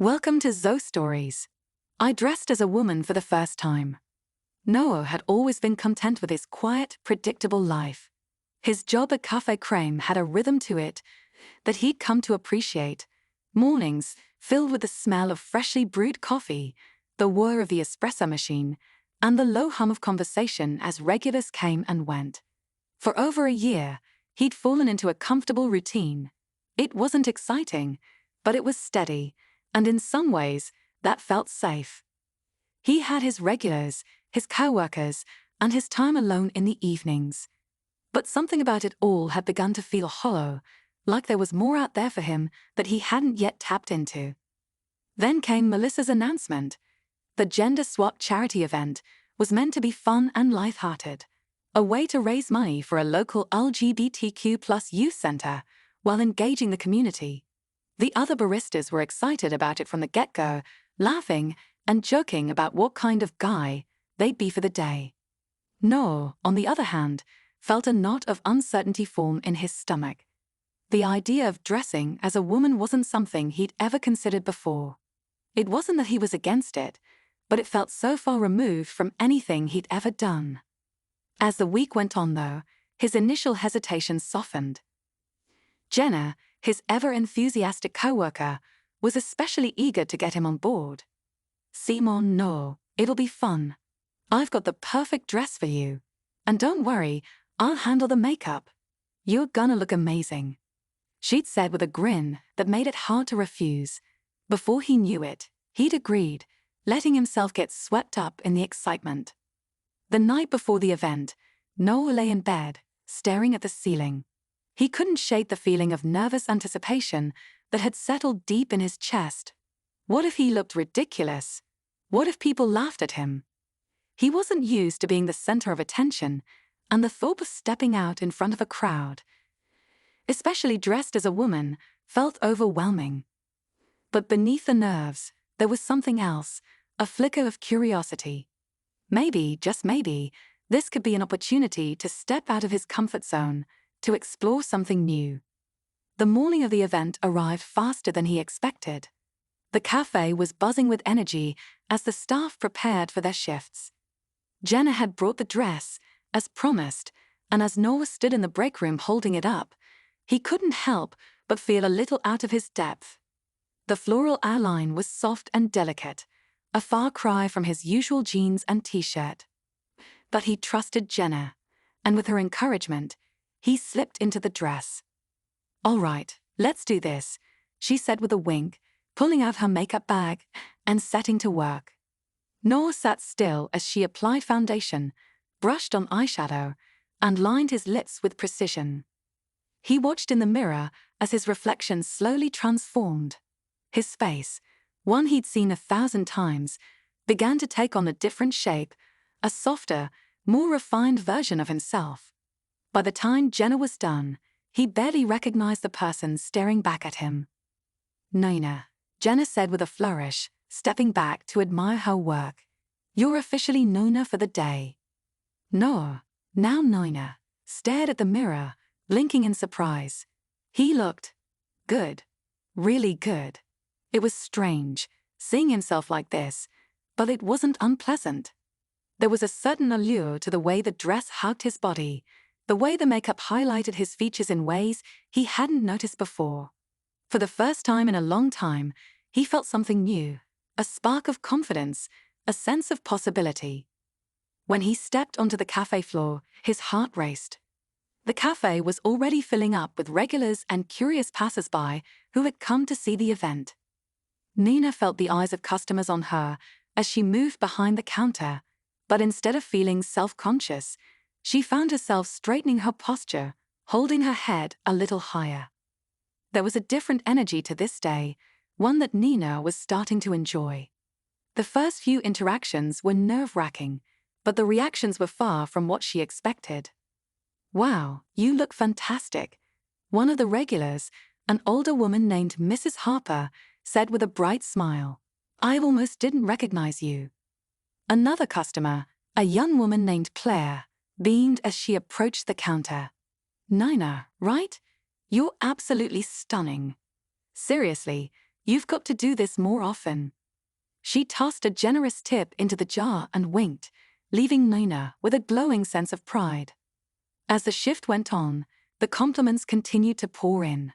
Welcome to Zoe Stories. I dressed as a woman for the first time. Noah had always been content with his quiet, predictable life. His job at Cafe Crème had a rhythm to it that he'd come to appreciate. Mornings filled with the smell of freshly brewed coffee, the whir of the espresso machine, and the low hum of conversation as regulars came and went. For over a year, he'd fallen into a comfortable routine. It wasn't exciting, but it was steady, and in some ways, that felt safe. He had his regulars, his co-workers, and his time alone in the evenings. But something about it all had begun to feel hollow, like there was more out there for him that he hadn't yet tapped into. Then came Melissa's announcement. The gender swap charity event was meant to be fun and lighthearted, a way to raise money for a local LGBTQ+ youth center while engaging the community. The other baristas were excited about it from the get-go, laughing and joking about what kind of guy they'd be for the day. Noah, on the other hand, felt a knot of uncertainty form in his stomach. The idea of dressing as a woman wasn't something he'd ever considered before. It wasn't that he was against it, but it felt so far removed from anything he'd ever done. As the week went on, though, his initial hesitation softened. Jenna, his ever-enthusiastic co-worker, was especially eager to get him on board. "Simon, no, it'll be fun. I've got the perfect dress for you. And don't worry, I'll handle the makeup. You're gonna look amazing," she'd said with a grin that made it hard to refuse. Before he knew it, he'd agreed, letting himself get swept up in the excitement. The night before the event, Noah lay in bed, staring at the ceiling. He couldn't shake the feeling of nervous anticipation that had settled deep in his chest. What if he looked ridiculous? What if people laughed at him? He wasn't used to being the center of attention, and the thought of stepping out in front of a crowd, especially dressed as a woman, felt overwhelming. But beneath the nerves, there was something else, a flicker of curiosity. Maybe, just maybe, this could be an opportunity to step out of his comfort zone, to explore something new. The morning of the event arrived faster than he expected. The cafe was buzzing with energy as the staff prepared for their shifts. Jenna had brought the dress, as promised, and as Noah stood in the break room holding it up, he couldn't help but feel a little out of his depth. The floral outline was soft and delicate, a far cry from his usual jeans and t-shirt. But he trusted Jenna, and with her encouragement, he slipped into the dress. "All right, let's do this," she said with a wink, pulling out her makeup bag and setting to work. Noah sat still as she applied foundation, brushed on eyeshadow, and lined his lips with precision. He watched in the mirror as his reflection slowly transformed. His face, one he'd seen 1,000 times, began to take on a different shape, a softer, more refined version of himself. By the time Jenna was done, he barely recognized the person staring back at him. "Nina," Jenna said with a flourish, stepping back to admire her work. "You're officially Nona for the day." Noah, now Nina, stared at the mirror, blinking in surprise. He looked good, really good. It was strange, seeing himself like this, but it wasn't unpleasant. There was a certain allure to the way the dress hugged his body, the way the makeup highlighted his features in ways he hadn't noticed before. For the first time in a long time, he felt something new, a spark of confidence, a sense of possibility. When he stepped onto the cafe floor, his heart raced. The cafe was already filling up with regulars and curious passers-by who had come to see the event. Nina felt the eyes of customers on her as she moved behind the counter, but instead of feeling self-conscious, she found herself straightening her posture, holding her head a little higher. There was a different energy to this day, one that Nina was starting to enjoy. The first few interactions were nerve-wracking, but the reactions were far from what she expected. "Wow, you look fantastic," one of the regulars, an older woman named Mrs. Harper, said with a bright smile. "I almost didn't recognize you." Another customer, a young woman named Claire, beamed as she approached the counter. "Nina, right? You're absolutely stunning. Seriously, You've got to do this more often." She tossed a generous tip into the jar and winked, leaving Nina with a glowing sense of pride. As the shift went on, the compliments continued to pour in.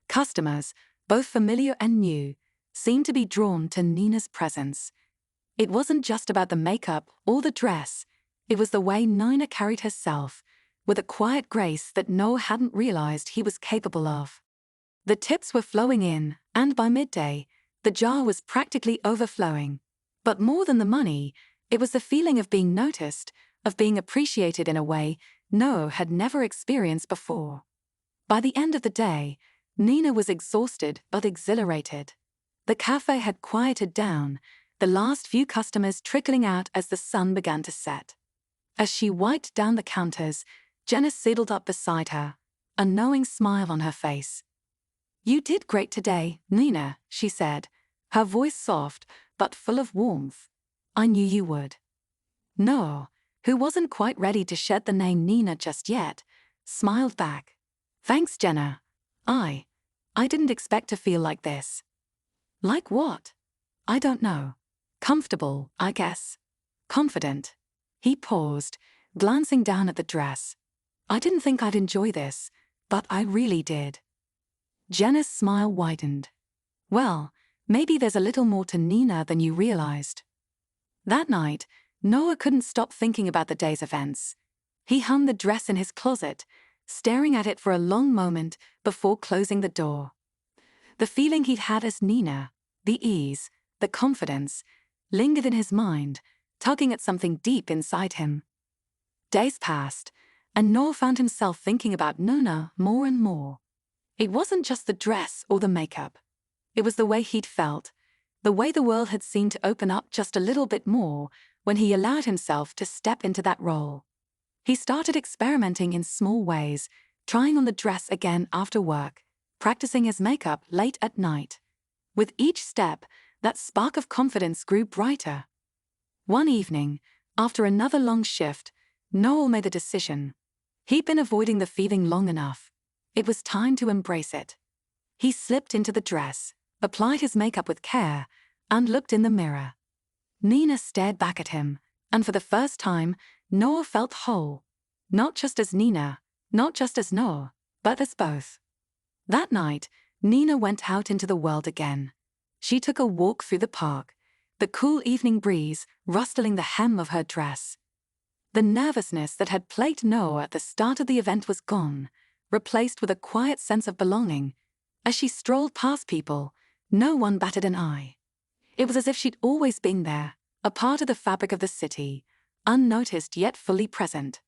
Customers, both familiar and new, seemed to be drawn to Nina's presence. It wasn't just about the makeup or the dress, it was the way Nina carried herself, with a quiet grace that Noah hadn't realized he was capable of. The tips were flowing in, and by midday, the jar was practically overflowing. But more than the money, it was the feeling of being noticed, of being appreciated in a way Noah had never experienced before. By the end of the day, Nina was exhausted but exhilarated. The cafe had quieted down, the last few customers trickling out as the sun began to set. As she wiped down the counters, Jenna sidled up beside her, a knowing smile on her face. "You did great today, Nina," she said, her voice soft but full of warmth. "I knew you would." Noah, who wasn't quite ready to shed the name Nina just yet, smiled back. "Thanks, Jenna. I didn't expect to feel like this." "Like what?" "I don't know. Comfortable, I guess. Confident." He paused, glancing down at the dress. "I didn't think I'd enjoy this, but I really did." Jenna's smile widened. "Well, maybe there's a little more to Nina than you realized." That night, Noah couldn't stop thinking about the day's events. He hung the dress in his closet, staring at it for a long moment before closing the door. The feeling he'd had as Nina, the ease, the confidence, lingered in his mind, tugging at something deep inside him. Days passed, and Noah found himself thinking about Nona more and more. It wasn't just the dress or the makeup. It was the way he'd felt, the way the world had seemed to open up just a little bit more when he allowed himself to step into that role. He started experimenting in small ways, trying on the dress again after work, practicing his makeup late at night. With each step, that spark of confidence grew brighter. One evening, after another long shift, Noel made a decision. He'd been avoiding the feeling long enough. It was time to embrace it. He slipped into the dress, applied his makeup with care, and looked in the mirror. Nina stared back at him, and for the first time, Noah felt whole. Not just as Nina, not just as Noah, but as both. That night, Nina went out into the world again. She took a walk through the park, the cool evening breeze rustling the hem of her dress. The nervousness that had plagued Noah at the start of the event was gone, replaced with a quiet sense of belonging. As she strolled past people, no one batted an eye. It was as if she'd always been there, a part of the fabric of the city, unnoticed yet fully present.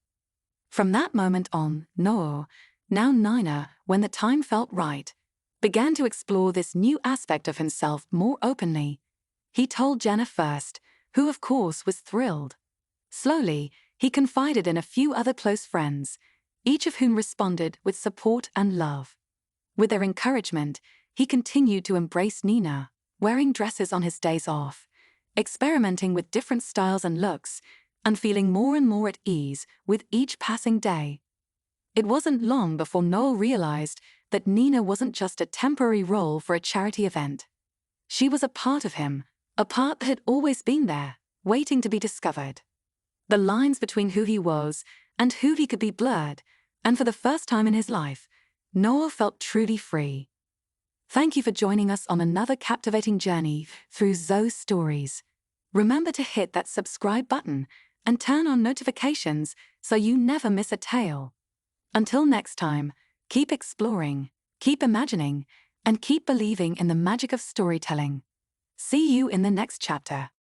From that moment on, Noah, now Nina, when the time felt right, began to explore this new aspect of himself more openly. He told Jenna first, who of course was thrilled. Slowly, he confided in a few other close friends, each of whom responded with support and love. With their encouragement, he continued to embrace Nina, wearing dresses on his days off, experimenting with different styles and looks, and feeling more and more at ease with each passing day. It wasn't long before Noel realized that Nina wasn't just a temporary role for a charity event. She was a part of him, a part that had always been there, waiting to be discovered. The lines between who he was and who he could be blurred, and for the first time in his life, Noah felt truly free. Thank you for joining us on another captivating journey through Zoe's stories. Remember to hit that subscribe button and turn on notifications so you never miss a tale. Until next time, keep exploring, keep imagining, and keep believing in the magic of storytelling. See you in the next chapter.